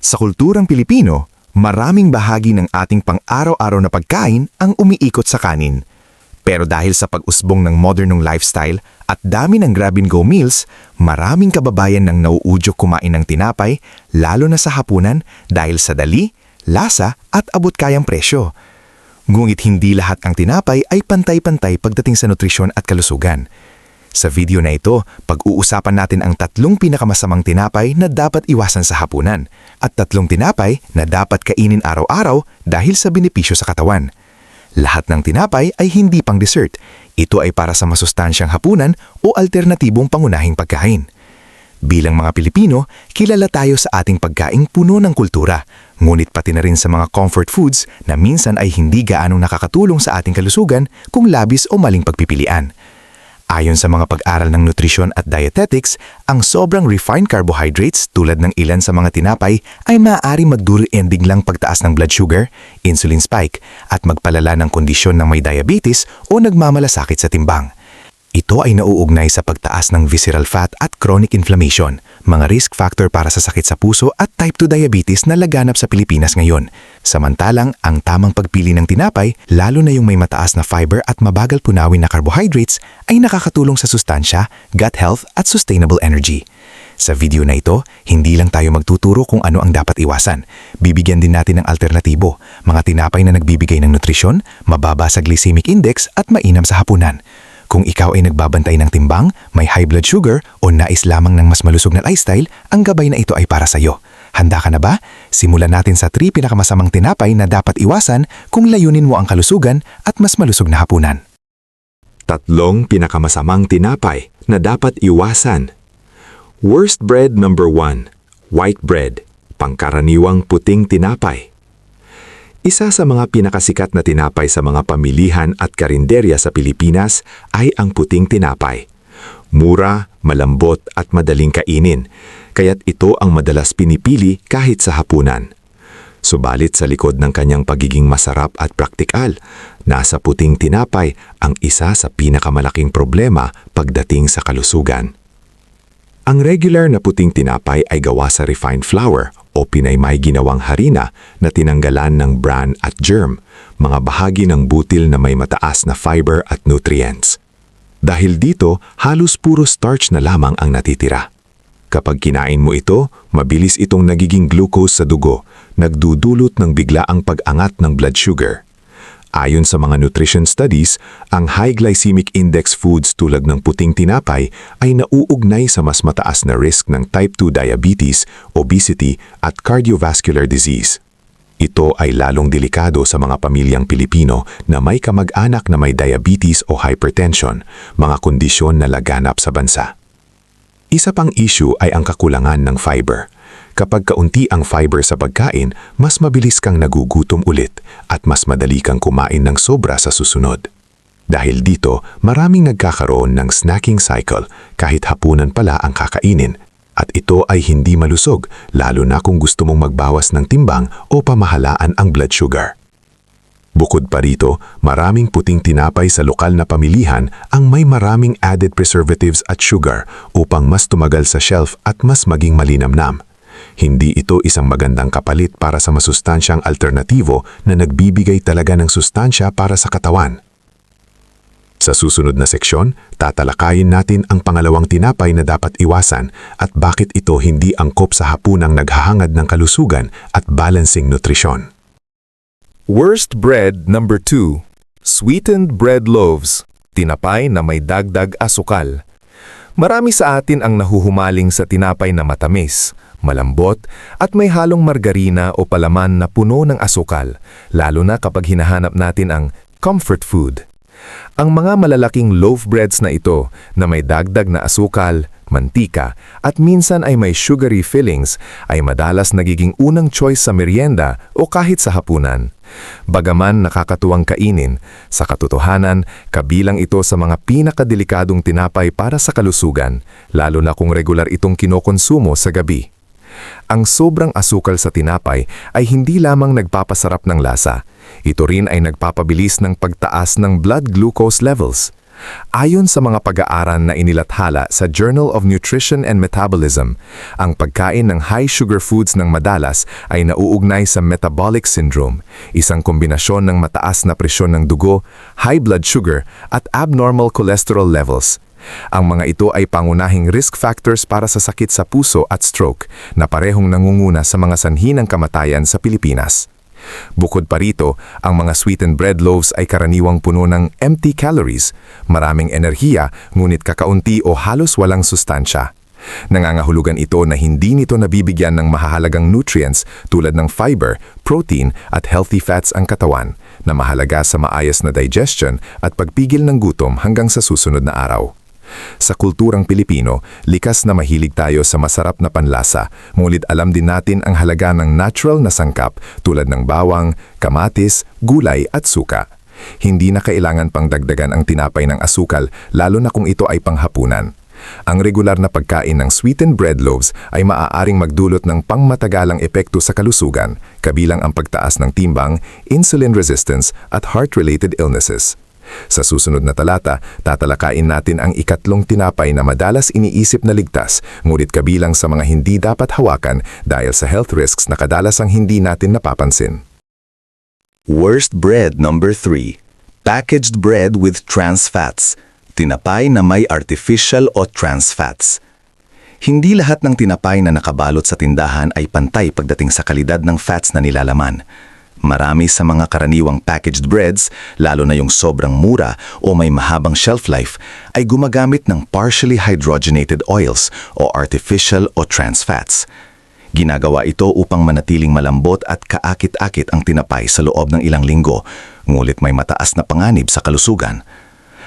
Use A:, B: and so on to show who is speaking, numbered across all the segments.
A: Sa kulturang Pilipino, maraming bahagi ng ating pang-araw-araw na pagkain ang umiikot sa kanin. Pero dahil sa pag-usbong ng modernong lifestyle at dami ng grab-and-go meals, maraming kababayan nang nauudyok kumain ng tinapay, lalo na sa hapunan dahil sa dali, lasa at abot-kayang presyo. Ngunit hindi lahat ng tinapay ay pantay-pantay pagdating sa nutrisyon at kalusugan. Sa video na ito, pag-uusapan natin ang 3 pinakamasamang tinapay na dapat iwasan sa hapunan at 3 tinapay na dapat kainin araw-araw dahil sa benepisyo sa katawan. Lahat ng tinapay ay hindi pang dessert. Ito ay para sa masustansyang hapunan o alternatibong pangunahing pagkain. Bilang mga Pilipino, kilala tayo sa ating pagkaing puno ng kultura, ngunit pati na rin sa mga comfort foods na minsan ay hindi gaanong nakakatulong sa ating kalusugan kung labis o maling pagpipilian. Ayon sa mga pag-aral ng nutrisyon at dietetics, ang sobrang refined carbohydrates tulad ng ilan sa mga tinapay ay maaaring magduro-ending lang pagtaas ng blood sugar, insulin spike, at magpalala ng kondisyon ng may diabetes o nagmamalasakit sa timbang. Ito ay nauugnay sa pagtaas ng visceral fat at chronic inflammation, mga risk factor para sa sakit sa puso at type 2 diabetes na laganap sa Pilipinas ngayon. Samantalang, ang tamang pagpili ng tinapay, lalo na yung may mataas na fiber at mabagal punawin na carbohydrates, ay nakakatulong sa sustansya, gut health at sustainable energy. Sa video na ito, hindi lang tayo magtuturo kung ano ang dapat iwasan. Bibigyan din natin ng alternatibo, mga tinapay na nagbibigay ng nutrisyon, mababa sa glycemic index at mainam sa hapunan. Kung ikaw ay nagbabantay ng timbang, may high blood sugar o nais lamang ng mas malusog na lifestyle, ang gabay na ito ay para sa iyo. Handa ka na ba? Simulan natin sa 3 pinakamasamang tinapay na dapat iwasan kung layunin mo ang kalusugan at mas malusog na hapunan.
B: 3 pinakamasamang tinapay na dapat iwasan. Worst bread number 1, white bread, pangkaraniwang puting tinapay. Isa sa mga pinakasikat na tinapay sa mga pamilihan at karinderya sa Pilipinas ay ang puting tinapay. Mura, malambot at madaling kainin, kaya't ito ang madalas pinipili kahit sa hapunan. Subalit sa likod ng kanyang pagiging masarap at praktikal, nasa puting tinapay ang isa sa pinakamalaking problema pagdating sa kalusugan. Ang regular na puting tinapay ay gawa sa refined flour o pinaymay ginawang harina na tinanggalan ng bran at germ, mga bahagi ng butil na may mataas na fiber at nutrients. Dahil dito, halos puro starch na lamang ang natitira. Kapag kinain mo ito, mabilis itong nagiging glucose sa dugo, nagdudulot ng biglaang pag-angat ng blood sugar. Ayon sa mga nutrition studies, ang high glycemic index foods tulad ng puting tinapay ay nauugnay sa mas mataas na risk ng type 2 diabetes, obesity at cardiovascular disease. Ito ay lalong delikado sa mga pamilyang Pilipino na may kamag-anak na may diabetes o hypertension, mga kondisyon na laganap sa bansa. Isa pang issue ay ang kakulangan ng fiber. Kapag kaunti ang fiber sa pagkain, mas mabilis kang nagugutom ulit at mas madali kang kumain ng sobra sa susunod. Dahil dito, maraming nagkakaroon ng snacking cycle kahit hapunan pala ang kakainin at ito ay hindi malusog lalo na kung gusto mong magbawas ng timbang o pamahalaan ang blood sugar. Bukod pa rito, maraming puting tinapay sa lokal na pamilihan ang may maraming added preservatives at sugar upang mas tumagal sa shelf at mas maging malinamnam. Hindi ito isang magandang kapalit para sa masustansyang alternatibo na nagbibigay talaga ng sustansya para sa katawan. Sa susunod na seksyon, tatalakayin natin ang pangalawang tinapay na dapat iwasan at bakit ito hindi angkop sa hapunang naghahangad ng kalusugan at balancing nutrisyon.
C: Worst bread number 2, sweetened bread loaves, tinapay na may dagdag asukal. Marami sa atin ang nahuhumaling sa tinapay na matamis, malambot at may halong margarina o palaman na puno ng asukal, lalo na kapag hinahanap natin ang comfort food. Ang mga malalaking loaf breads na ito na may dagdag na asukal, mantika at minsan ay may sugary fillings ay madalas nagiging unang choice sa merienda o kahit sa hapunan. Bagaman nakakatuwang kainin, sa katotohanan, kabilang ito sa mga pinakadelikadong tinapay para sa kalusugan, lalo na kung regular itong kinokonsumo sa gabi. Ang sobrang asukal sa tinapay ay hindi lamang nagpapasarap ng lasa, ito rin ay nagpapabilis ng pagtaas ng blood glucose levels. Ayon sa mga pag-aaral na inilathala sa Journal of Nutrition and Metabolism, ang pagkain ng high sugar foods ng madalas ay nauugnay sa metabolic syndrome, isang kombinasyon ng mataas na presyon ng dugo, high blood sugar at abnormal cholesterol levels. Ang mga ito ay pangunahing risk factors para sa sakit sa puso at stroke na parehong nangunguna sa mga sanhi ng kamatayan sa Pilipinas. Bukod pa rito, ang mga sweetened bread loaves ay karaniwang puno ng empty calories, maraming enerhiya ngunit kakaunti o halos walang sustansya. Nangangahulugan ito na hindi nito nabibigyan ng mahahalagang nutrients tulad ng fiber, protein at healthy fats ang katawan na mahalaga sa maayos na digestion at pagpigil ng gutom hanggang sa susunod na araw. Sa kulturang Pilipino, likas na mahilig tayo sa masarap na panlasa, ngunit alam din natin ang halaga ng natural na sangkap tulad ng bawang, kamatis, gulay at suka. Hindi na kailangan pang dagdagan ang tinapay ng asukal, lalo na kung ito ay panghapunan. Ang regular na pagkain ng sweetened bread loaves ay maaaring magdulot ng pangmatagalang epekto sa kalusugan, kabilang ang pagtaas ng timbang, insulin resistance at heart-related illnesses. Sa susunod na talata, tatalakayin natin ang ikatlong tinapay na madalas iniisip na ligtas, ngunit kabilang sa mga hindi dapat hawakan dahil sa health risks na kadalasang hindi natin napapansin.
A: Worst bread number 3. Packaged bread with trans fats. Tinapay na may artificial o trans fats. Hindi lahat ng tinapay na nakabalot sa tindahan ay pantay pagdating sa kalidad ng fats na nilalaman. Marami sa mga karaniwang packaged breads, lalo na yung sobrang mura o may mahabang shelf life, ay gumagamit ng partially hydrogenated oils o artificial o trans fats. Ginagawa ito upang manatiling malambot at kaakit-akit ang tinapay sa loob ng ilang linggo, ngulit may mataas na panganib sa kalusugan.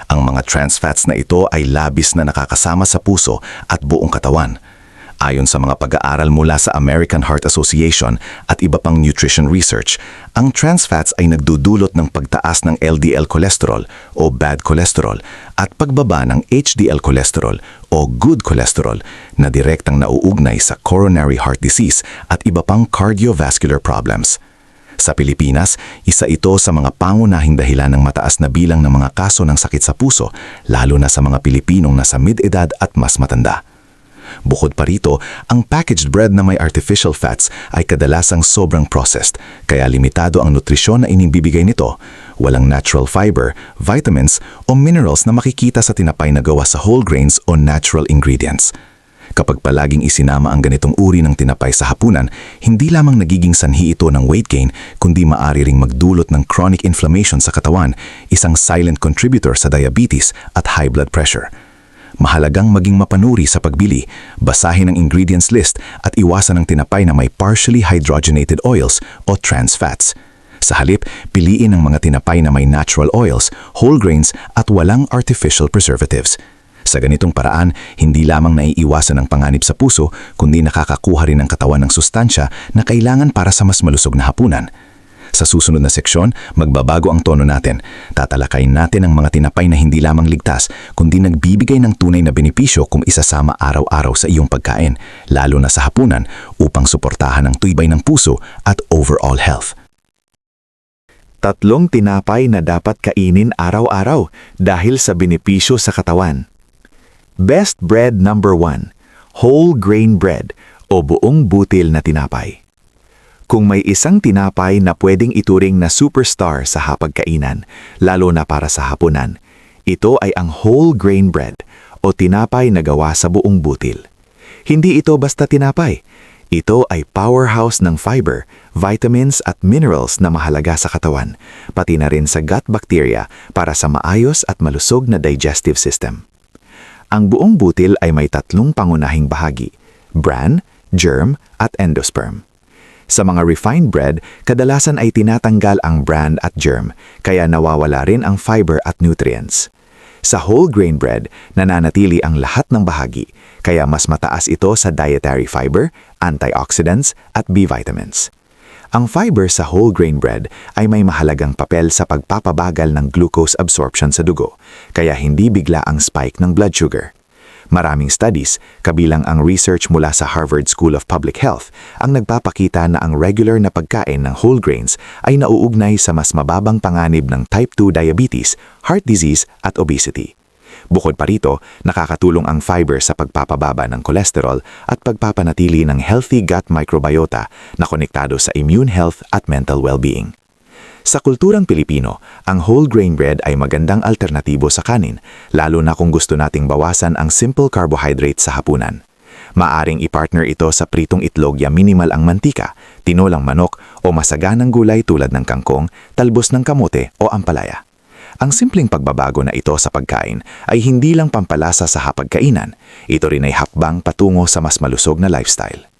A: Ang mga trans fats na ito ay labis na nakakasama sa puso at buong katawan. Ayon sa mga pag-aaral mula sa American Heart Association at iba pang nutrition research, ang trans fats ay nagdudulot ng pagtaas ng LDL cholesterol o bad cholesterol at pagbaba ng HDL cholesterol o good cholesterol na direktang nauugnay sa coronary heart disease at iba pang cardiovascular problems. Sa Pilipinas, isa ito sa mga pangunahing dahilan ng mataas na bilang ng mga kaso ng sakit sa puso, lalo na sa mga Pilipinong nasa mid-edad at mas matanda. Bukod pa rito, ang packaged bread na may artificial fats ay kadalasang sobrang processed, kaya limitado ang nutrisyon na inibibigay nito. Walang natural fiber, vitamins o minerals na makikita sa tinapay na gawa sa whole grains o natural ingredients. Kapag palaging isinama ang ganitong uri ng tinapay sa hapunan, hindi lamang nagiging sanhi ito ng weight gain, kundi maaari ring magdulot ng chronic inflammation sa katawan, isang silent contributor sa diabetes at high blood pressure. Mahalagang maging mapanuri sa pagbili, basahin ang ingredients list at iwasan ang tinapay na may partially hydrogenated oils o trans fats. Sa halip, piliin ang mga tinapay na may natural oils, whole grains at walang artificial preservatives. Sa ganitong paraan, hindi lamang naiiwasan ang panganib sa puso, kundi nakakakuha rin ng katawan ng sustansya na kailangan para sa mas malusog na hapunan. Sa susunod na seksyon, magbabago ang tono natin. Tatalakayin natin ang mga tinapay na hindi lamang ligtas, kundi nagbibigay ng tunay na benepisyo kung isasama araw-araw sa iyong pagkain, lalo na sa hapunan, upang suportahan ang tuybay ng puso at overall health.
B: 3 tinapay na dapat kainin araw-araw dahil sa benepisyo sa katawan. Best bread number 1, whole grain bread o buong butil na tinapay. Kung may isang tinapay na pwedeng ituring na superstar sa hapagkainan, lalo na para sa hapunan, ito ay ang whole grain bread o tinapay na gawa sa buong butil. Hindi ito basta tinapay. Ito ay powerhouse ng fiber, vitamins at minerals na mahalaga sa katawan, pati na rin sa gut bacteria para sa maayos at malusog na digestive system. Ang buong butil ay may 3 pangunahing bahagi: bran, germ at endosperm. Sa mga refined bread, kadalasan ay tinatanggal ang bran at germ, kaya nawawala rin ang fiber at nutrients. Sa whole grain bread, nananatili ang lahat ng bahagi, kaya mas mataas ito sa dietary fiber, antioxidants at B vitamins. Ang fiber sa whole grain bread ay may mahalagang papel sa pagpapabagal ng glucose absorption sa dugo, kaya hindi bigla ang spike ng blood sugar. Maraming studies, kabilang ang research mula sa Harvard School of Public Health, ang nagpapakita na ang regular na pagkain ng whole grains ay nauugnay sa mas mababang panganib ng type 2 diabetes, heart disease at obesity.
A: Bukod pa rito, nakakatulong ang fiber sa pagpapababa ng kolesterol at pagpapanatili ng healthy gut microbiota na konektado sa immune health at mental well-being. Sa kulturang Pilipino, ang whole grain bread ay magandang alternatibo sa kanin, lalo na kung gusto nating bawasan ang simple carbohydrate sa hapunan. Maaring ipartner ito sa pritong itlog ya minimal ang mantika, tinolang manok o masaganang gulay tulad ng kangkong, talbos ng kamote o ampalaya. Ang simpleng pagbabago na ito sa pagkain ay hindi lang pampalasa sa hapagkainan, ito rin ay hakbang patungo sa mas malusog na lifestyle.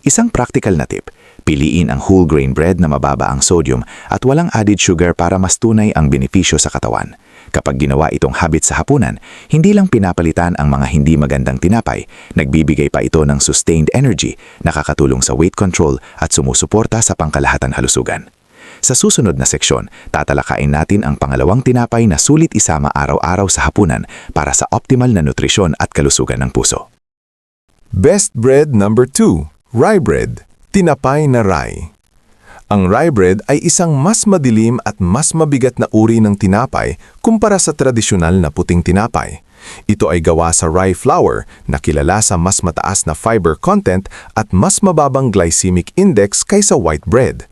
A: Isang practical na tip, piliin ang whole grain bread na mababa ang sodium at walang added sugar para mas tunay ang benepisyo sa katawan. Kapag ginawa itong habit sa hapunan, hindi lang pinapalitan ang mga hindi magandang tinapay, nagbibigay pa ito ng sustained energy, nakakatulong sa weight control at sumusuporta sa pangkalahatan halusugan. Sa susunod na seksyon, tatalakayin natin ang pangalawang tinapay na sulit isama araw-araw sa hapunan para sa optimal na nutrisyon at kalusugan ng puso.
C: Best bread number 2, rye bread, tinapay na rye. Ang rye bread ay isang mas madilim at mas mabigat na uri ng tinapay kumpara sa tradisyonal na puting tinapay. Ito ay gawa sa rye flour na kilala sa mas mataas na fiber content at mas mababang glycemic index kaysa white bread.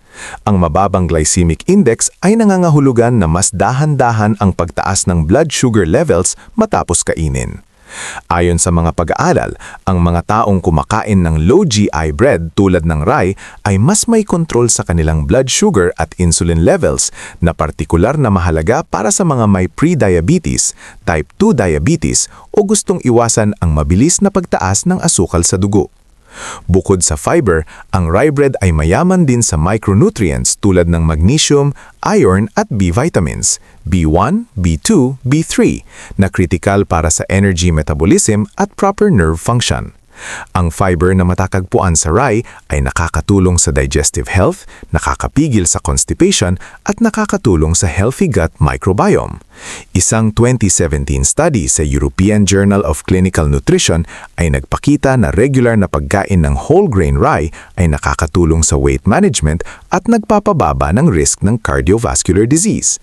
C: Ang mababang glycemic index ay nangangahulugan na mas dahan-dahan ang pagtaas ng blood sugar levels matapos kainin. Ayon sa mga pag-aaral, ang mga taong kumakain ng low GI bread tulad ng rye ay mas may kontrol sa kanilang blood sugar at insulin levels na partikular na mahalaga para sa mga may pre-diabetes, type 2 diabetes o gustong iwasan ang mabilis na pagtaas ng asukal sa dugo. Bukod sa fiber, ang rye bread ay mayaman din sa micronutrients tulad ng magnesium, iron at B vitamins, B1, B2, B3 na kritikal para sa energy metabolism at proper nerve function. Ang fiber na matatagpuan sa rye ay nakakatulong sa digestive health, nakakapigil sa constipation at nakakatulong sa healthy gut microbiome. Isang 2017 study sa European Journal of Clinical Nutrition ay nagpakita na regular na pagkain ng whole grain rye ay nakakatulong sa weight management at nagpapababa ng risk ng cardiovascular disease.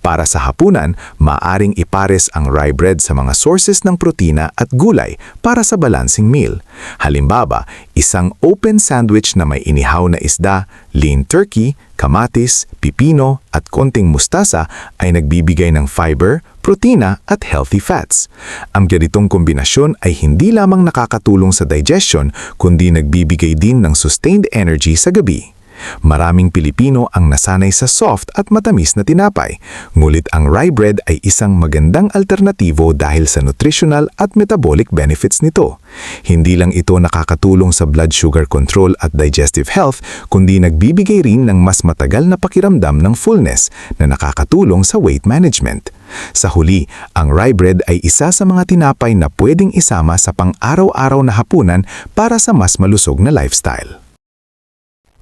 C: Para sa hapunan, maaring ipares ang rye bread sa mga sources ng protina at gulay para sa balancing meal. Halimbawa, isang open sandwich na may inihaw na isda, lean turkey, kamatis, pipino at konting mustasa ay nagbibigay ng fiber, protina at healthy fats. Ang ganitong kombinasyon ay hindi lamang nakakatulong sa digestion kundi nagbibigay din ng sustained energy sa gabi. Maraming Pilipino ang nasanay sa soft at matamis na tinapay, ngulit ang rye bread ay isang magandang alternatibo dahil sa nutritional at metabolic benefits nito. Hindi lang ito nakakatulong sa blood sugar control at digestive health, kundi nagbibigay rin ng mas matagal na pakiramdam ng fullness na nakakatulong sa weight management. Sa huli, ang rye bread ay isa sa mga tinapay na pwedeng isama sa pang-araw-araw na hapunan para sa mas malusog na lifestyle.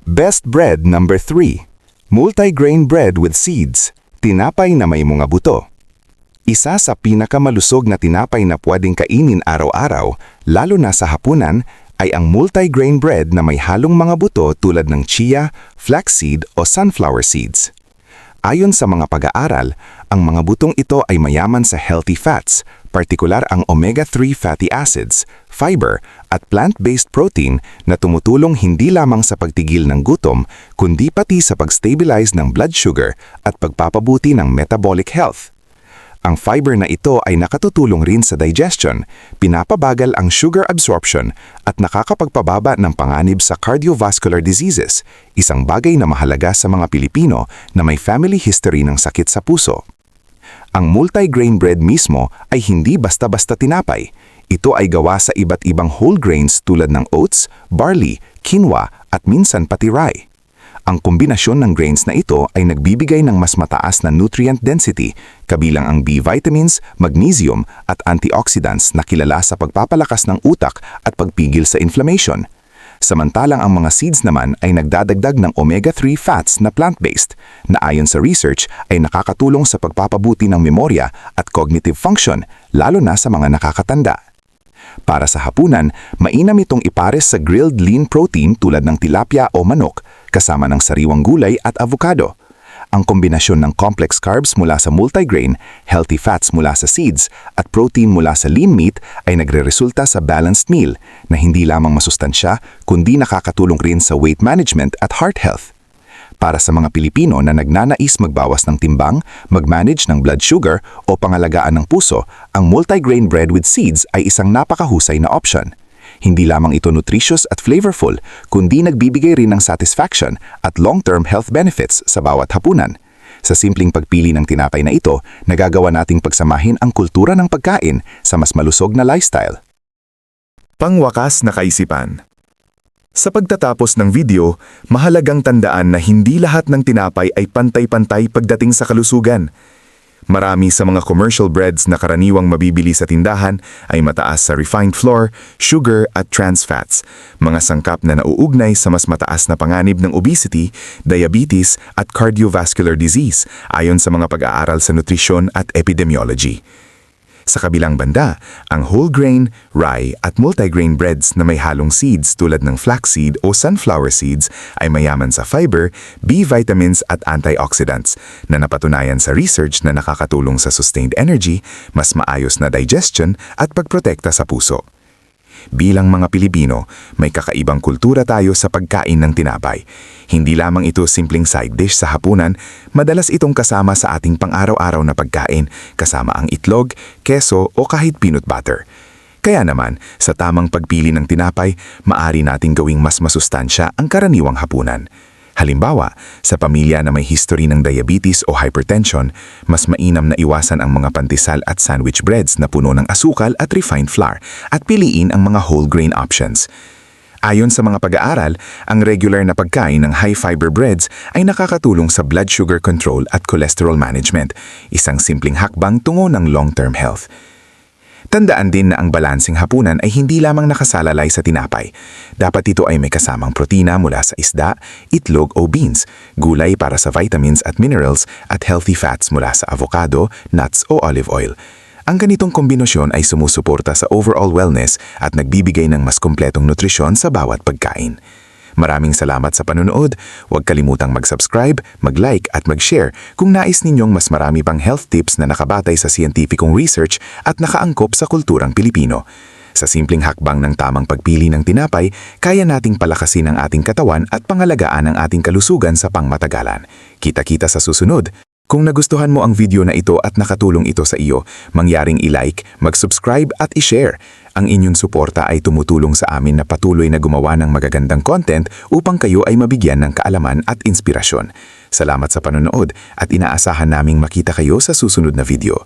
D: Best bread number 3, multigrain bread with seeds, tinapay na may mga buto. Isa sa pinakamalusog na tinapay na pwedeng kainin araw-araw, lalo na sa hapunan, ay ang multigrain bread na may halong mga buto tulad ng chia, flaxseed o sunflower seeds. Ayon sa mga pag-aaral, ang mga butong ito ay mayaman sa healthy fats, partikular ang omega-3 fatty acids, fiber at plant-based protein na tumutulong hindi lamang sa pagtigil ng gutom, kundi pati sa pag-stabilize ng blood sugar at pagpapabuti ng metabolic health. Ang fiber na ito ay nakatutulong rin sa digestion, pinapabagal ang sugar absorption at nakakapagpababa ng panganib sa cardiovascular diseases, isang bagay na mahalaga sa mga Pilipino na may family history ng sakit sa puso. Ang multigrain bread mismo ay hindi basta-basta tinapay. Ito ay gawa sa iba't ibang whole grains tulad ng oats, barley, quinoa at minsan pati rye. Ang kombinasyon ng grains na ito ay nagbibigay ng mas mataas na nutrient density, kabilang ang B vitamins, magnesium at antioxidants na kilala sa pagpapalakas ng utak at pagpigil sa inflammation. Samantalang ang mga seeds naman ay nagdadagdag ng omega-3 fats na plant-based, na ayon sa research ay nakakatulong sa pagpapabuti ng memorya at cognitive function, lalo na sa mga nakakatanda. Para sa hapunan, mainam itong ipares sa grilled lean protein tulad ng tilapia o manok, kasama ng sariwang gulay at avocado. Ang kombinasyon ng complex carbs mula sa multigrain, healthy fats mula sa seeds, at protein mula sa lean meat ay nagreresulta sa balanced meal na hindi lamang masustansya kundi nakakatulong rin sa weight management at heart health. Para sa mga Pilipino na nagnanais magbawas ng timbang, mag-manage ng blood sugar o pangalagaan ng puso, ang multigrain bread with seeds ay isang napakahusay na option. Hindi lamang ito nutritious at flavorful, kundi nagbibigay rin ng satisfaction at long-term health benefits sa bawat hapunan. Sa simpleng pagpili ng tinapay na ito, nagagawa nating pagsamahin ang kultura ng pagkain sa mas malusog na lifestyle.
C: Pangwakas na kaisipan. Sa pagtatapos ng video, mahalagang tandaan na hindi lahat ng tinapay ay pantay-pantay pagdating sa kalusugan. Marami sa mga commercial breads na karaniwang mabibili sa tindahan ay mataas sa refined flour, sugar at trans fats, mga sangkap na nauugnay sa mas mataas na panganib ng obesity, diabetes at cardiovascular disease ayon sa mga pag-aaral sa nutrisyon at epidemiology. Sa kabilang banda, ang whole grain, rye at multigrain breads na may halong seeds tulad ng flaxseed o sunflower seeds ay mayaman sa fiber, B vitamins at antioxidants na napatunayan sa research na nakakatulong sa sustained energy, mas maayos na digestion at pagprotekta sa puso. Bilang mga Pilipino, may kakaibang kultura tayo sa pagkain ng tinapay. Hindi lamang ito simpleng side dish sa hapunan, madalas itong kasama sa ating pang-araw-araw na pagkain, kasama ang itlog, keso o kahit peanut butter. Kaya naman, sa tamang pagpili ng tinapay, maari nating gawing mas masustansya ang karaniwang hapunan. Halimbawa, sa pamilya na may history ng diabetes o hypertension, mas mainam na iwasan ang mga pantisal at sandwich breads na puno ng asukal at refined flour at piliin ang mga whole grain options. Ayon sa mga pag-aaral, ang regular na pagkain ng high-fiber breads ay nakakatulong sa blood sugar control at cholesterol management, isang simpleng hakbang tungo ng long-term health. Tandaan din na ang balansing hapunan ay hindi lamang nakasalalay sa tinapay. Dapat ito ay may kasamang protina mula sa isda, itlog o beans, gulay para sa vitamins at minerals, at healthy fats mula sa avocado, nuts o olive oil. Ang ganitong kombinasyon ay sumusuporta sa overall wellness at nagbibigay ng mas kumpletong nutrisyon sa bawat pagkain. Maraming salamat sa panonood. Huwag kalimutang mag-subscribe, mag-like at mag-share kung nais ninyong mas marami pang health tips na nakabatay sa siyentipikong research at nakaangkop sa kulturang Pilipino. Sa simpleng hakbang ng tamang pagpili ng tinapay, kaya nating palakasin ang ating katawan at pangalagaan ang ating kalusugan sa pangmatagalan. Kita-kita sa susunod. Kung nagustuhan mo ang video na ito at nakatulong ito sa iyo, mangyaring i-like, mag-subscribe at i-share. Ang inyong suporta ay tumutulong sa amin na patuloy na gumawa ng magagandang content upang kayo ay mabigyan ng kaalaman at inspirasyon. Salamat sa panonood at inaasahan naming makita kayo sa susunod na video.